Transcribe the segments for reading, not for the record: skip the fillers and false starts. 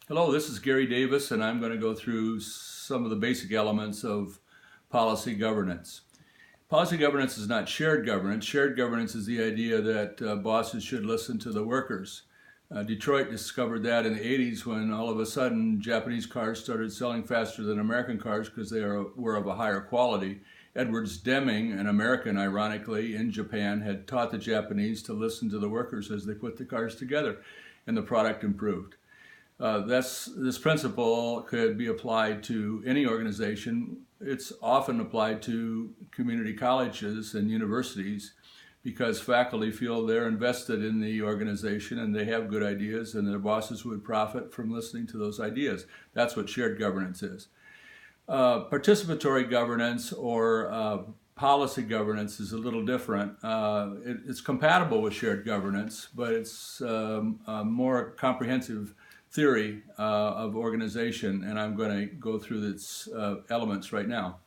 Hello, this is Gary Davis, and I'm going to go through some of the basic elements of policy governance. Policy governance is not shared governance. Shared governance is the idea that bosses should listen to the workers. Detroit discovered that in the 80s when all of a sudden Japanese cars started selling faster than American cars because they were of a higher quality. Edwards Deming, an American ironically, in Japan, had taught the Japanese to listen to the workers as they put the cars together, and the product improved. This principle could be applied to any organization. It's often applied to community colleges and universities because faculty feel they're invested in the organization and they have good ideas and their bosses would profit from listening to those ideas. That's what shared governance is. Participatory governance or policy governance is a little different. It's compatible with shared governance, but it's a more comprehensive theory of organization, and I'm going to go through its elements right now.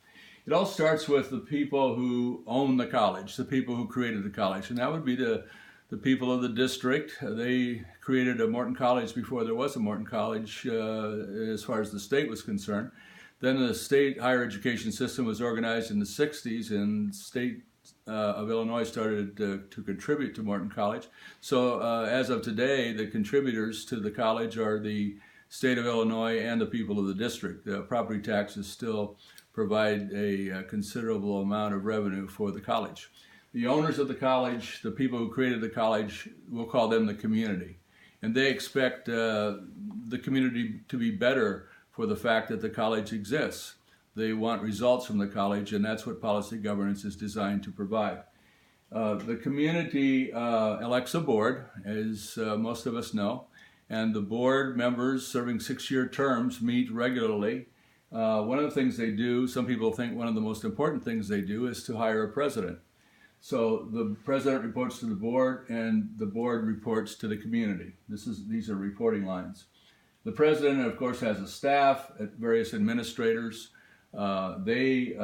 It all starts with the people who own the college, the people who created the college, and that would be the people of the district. They created a Morton College before there was a Morton College as far as the state was concerned. Then the state higher education system was organized in the 60s, and state of Illinois started to contribute to Morton College. So as of today, the contributors to the college are the state of Illinois and the people of the district. The property taxes still provide a considerable amount of revenue for the college. The owners of the college, the people who created the college, we'll call them the community. And they expect the community to be better for the fact that the college exists. They want results from the college, and that's what policy governance is designed to provide. The community elects a board, as most of us know, and the board members serving 6-year terms meet regularly. One of the things they do, some people think one of the most important things they do, is to hire a president. So the president reports to the board, and the board reports to the community. These are reporting lines. The president, of course, has a staff, various administrators. They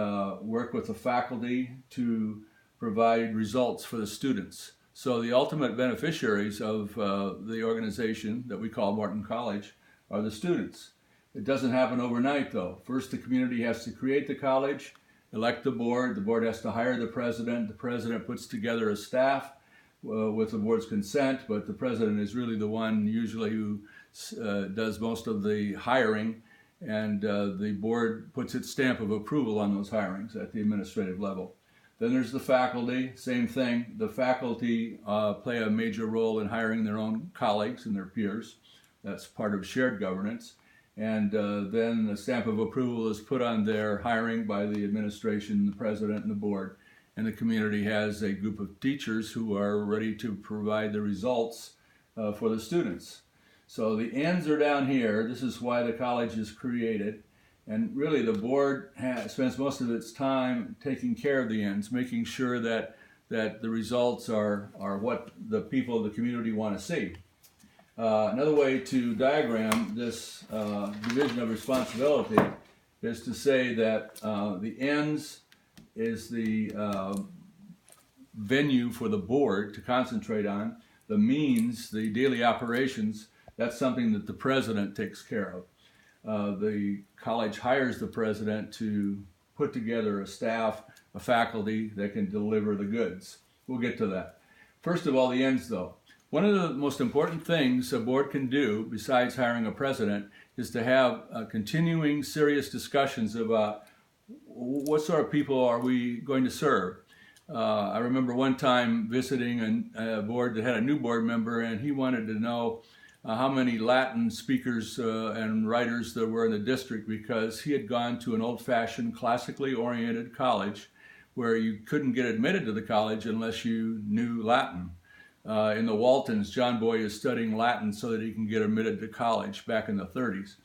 work with the faculty to provide results for the students. So the ultimate beneficiaries of the organization that we call Morton College are the students. It doesn't happen overnight, though. First, the community has to create the college, elect the board has to hire the president puts together a staff with the board's consent, but the president is really the one usually who does most of the hiring, and the board puts its stamp of approval on those hirings at the administrative level. Then there's the faculty, same thing. The faculty play a major role in hiring their own colleagues and their peers. That's part of shared governance. And then the stamp of approval is put on their hiring by the administration, the president, and the board. And the community has a group of teachers who are ready to provide the results for the students. So the ends are down here. This is why the college is created. And really the board spends most of its time taking care of the ends, making sure that the results are what the people of the community want to see. Another way to diagram this division of responsibility is to say that the ends is the venue for the board to concentrate on. The means, the daily operations, that's something that the president takes care of. The college hires the president to put together a staff, a faculty that can deliver the goods. We'll get to that. First of all, the ends though. One of the most important things a board can do, besides hiring a president, is to have continuing serious discussions about what sort of people are we going to serve. I remember one time visiting a board that had a new board member, and he wanted to know how many Latin speakers and writers there were in the district, because he had gone to an old-fashioned, classically oriented college where you couldn't get admitted to the college unless you knew Latin. In the Waltons, John Boy is studying Latin so that he can get admitted to college back in the 30s.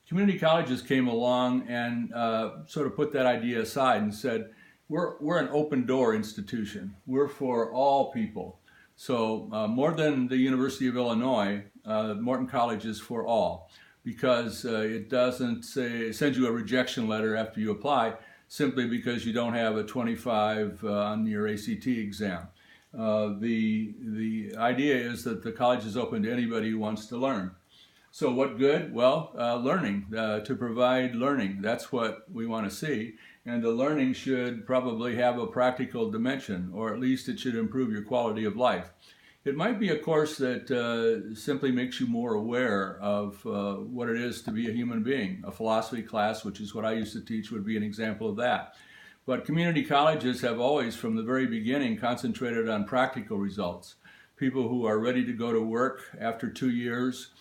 Community colleges came along and sort of put that idea aside and said, we're an open door institution. We're for all people. So more than the University of Illinois, Morton College is for all, because it doesn't send you a rejection letter after you apply simply because you don't have a 25 on your ACT exam. The idea is that the college is open to anybody who wants to learn. So what good? Well, learning, to provide learning. That's what we want to see. And the learning should probably have a practical dimension, or at least it should improve your quality of life. It might be a course that simply makes you more aware of what it is to be a human being. A philosophy class, which is what I used to teach, would be an example of that. But community colleges have always, from the very beginning, concentrated on practical results. People who are ready to go to work after 2 years,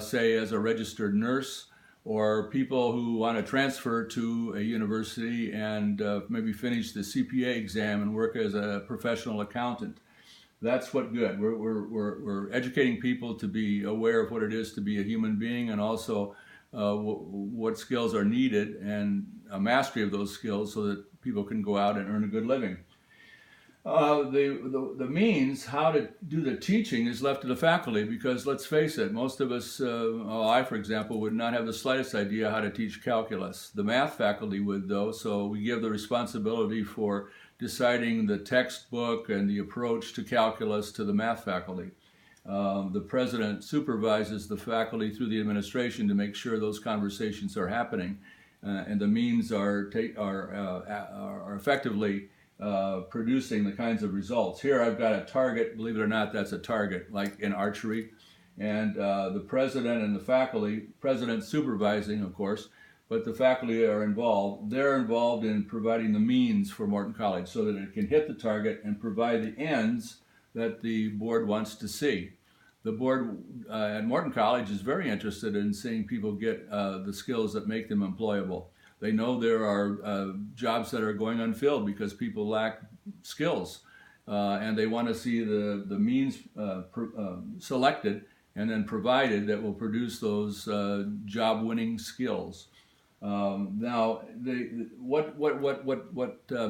say as a registered nurse, or people who want to transfer to a university and maybe finish the CPA exam and work as a professional accountant. That's what good. We're educating people to be aware of what it is to be a human being, and also what skills are needed, and a mastery of those skills so that people can go out and earn a good living. The means how to do the teaching is left to the faculty, because let's face it, most of us, I for example, would not have the slightest idea how to teach calculus. The math faculty would though, so we give the responsibility for deciding the textbook and the approach to calculus to the math faculty. The president supervises the faculty through the administration to make sure those conversations are happening, and the means are effectively producing the kinds of results. Here I've got a target, believe it or not, that's a target, like in archery. And the president and the faculty, president supervising, of course, but the faculty are involved. They're involved in providing the means for Morton College so that it can hit the target and provide the ends that the board wants to see. The board at Morton College is very interested in seeing people get the skills that make them employable. They know there are jobs that are going unfilled because people lack skills, and they want to see the means selected and then provided that will produce those job-winning skills. Now, what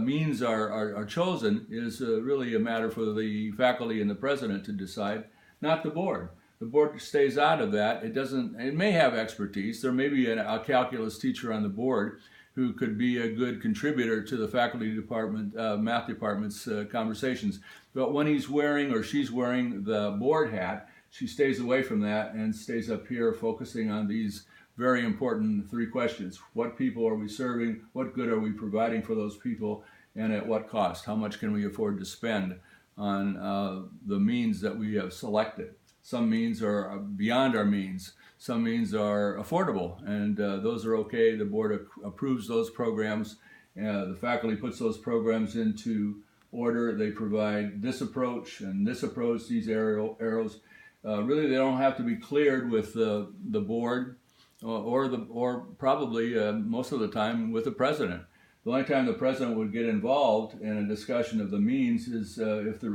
means are chosen is really a matter for the faculty and the president to decide, not the board. The board stays out of that. It may have expertise. There may be a calculus teacher on the board who could be a good contributor to the faculty department, math department's conversations. But when he's wearing or she's wearing the board hat, she stays away from that and stays up here focusing on these very important 3 questions. What people are we serving? What good are we providing for those people? And at what cost? How much can we afford to spend on the means that we have selected? Some means are beyond our means. Some means are affordable, and those are okay. The board approves those programs. The faculty puts those programs into order. They provide this approach and this approach, these arrows. Really, they don't have to be cleared with the board or probably most of the time with the president. The only time the president would get involved in a discussion of the means is if the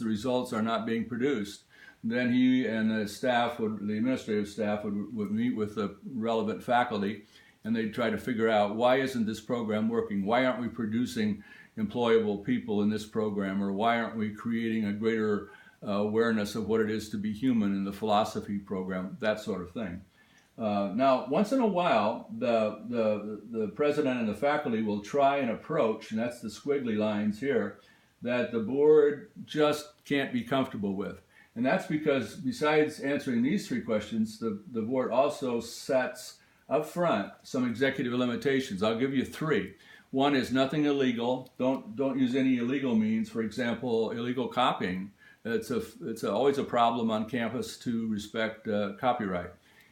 results are not being produced. Then he and the staff, the administrative staff, would meet with the relevant faculty, and they'd try to figure out, why isn't this program working? Why aren't we producing employable people in this program? Or why aren't we creating a greater awareness of what it is to be human in the philosophy program? That sort of thing. Now, once in a while, the president and the faculty will try an approach, and that's the squiggly lines here, that the board just can't be comfortable with. And that's because besides answering these 3 questions, the board also sets up front some executive limitations. I'll give you 3. One is nothing illegal. Don't use any illegal means. For example, illegal copying. It's always a problem on campus to respect copyright.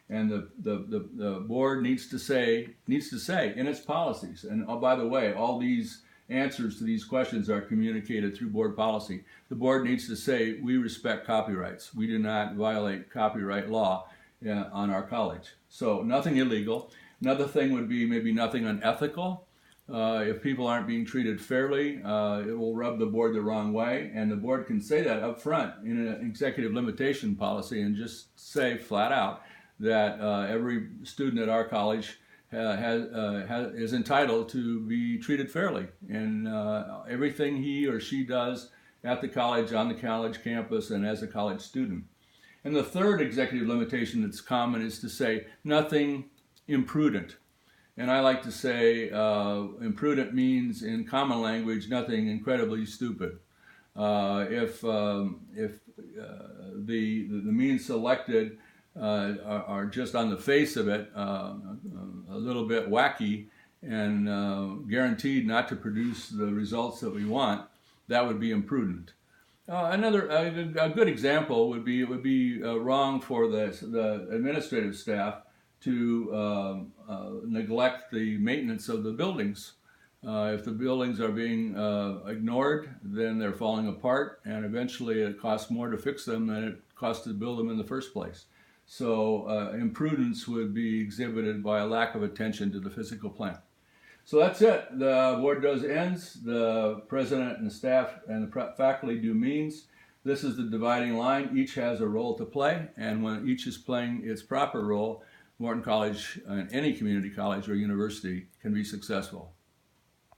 And the board needs to say in its policies. And by the way, all these answers to these questions are communicated through board policy. The board needs to say, we respect copyrights. We do not violate copyright law on our college. So nothing illegal. Another thing would be maybe nothing unethical. If people aren't being treated fairly, it will rub the board the wrong way, and the board can say that up front in an executive limitation policy and just say flat out that every student at our college is entitled to be treated fairly in everything he or she does at the college, on the college campus, and as a college student. And the third executive limitation that's common is to say nothing imprudent. And I like to say imprudent means, in common language, nothing incredibly stupid. If the means selected are just on the face of it a little bit wacky and guaranteed not to produce the results that we want, that would be imprudent. A good example would be it would be wrong for the administrative staff to neglect the maintenance of the buildings. If the buildings are being ignored, then they're falling apart, and eventually it costs more to fix them than it costs to build them in the first place. So imprudence would be exhibited by a lack of attention to the physical plant. So that's it. The board does ends, the president and staff and the faculty do means. This is the dividing line. Each has a role to play, and when each is playing its proper role, Morton College and any community college or university can be successful.